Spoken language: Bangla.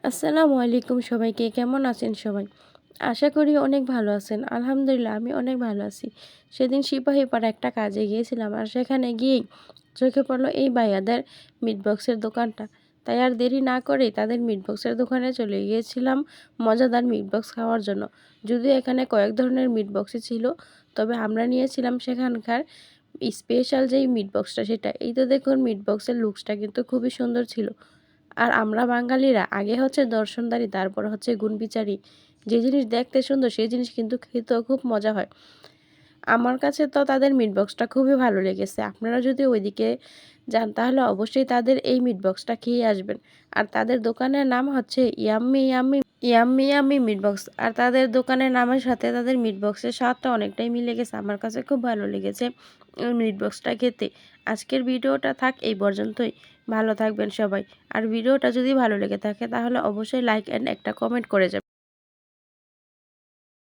আসসালামু আলাইকুম সবাইকে। কেমন আছেন সবাই? আশা করি অনেক ভালো আছেন। আলহামদুলিল্লাহ আমি অনেক ভালো আছি। সেদিন সিপাহীপাড়া একটা কাজে গিয়েছিলাম আর সেখানে গিয়েই চোখে পড়লো এই ভাইয়াদের মিট বক্সের দোকানটা। তাই আর দেরি না করেই তাদের মিট বক্সের দোকানে চলে গিয়েছিলাম মজাদার মিট বক্স খাওয়ার জন্য। যদিও এখানে কয়েক ধরনের মিট বক্সই ছিল, তবে আমরা নিয়েছিলাম সেখানকার স্পেশাল যেই মিট বক্সটা সেটা। এই তো দেখুন মিট বক্সের লুকসটা কিন্তু খুবই সুন্দর ছিল। আর আমরা বাঙালিরা আগে হচ্ছে দর্শনদারি, তারপর হচ্ছে গুণবিচারী। যে জিনিস দেখতে সুন্দর সেই জিনিস কিন্তু খেতেও খুব মজা হয়। আমার কাছে তো তাদের মিট বক্সটা খুবই ভালো লেগেছে। আপনারা যদি ওইদিকে যান তাহলে অবশ্যই তাদের এই মিট বক্সটা খেয়ে আসবেন। আর তাদের দোকানের নাম হচ্ছে yummy yummy yummy yummy meat box. আর তাদের দোকানের নামের সাথে তাদের মিট বক্সের স্বাদটা অনেকটাই মিলে গেছে। আমার কাছে খুব ভালো লেগেছে ওই মিট বক্সটা খেতে। আজকের ভিডিওটা থাক এই পর্যন্তই। ভালো থাকবেন সবাই। আর ভিডিওটা যদি ভালো লেগে থাকে তাহলে অবশ্যই লাইক অ্যান্ড একটা কমেন্ট করে যাবেন।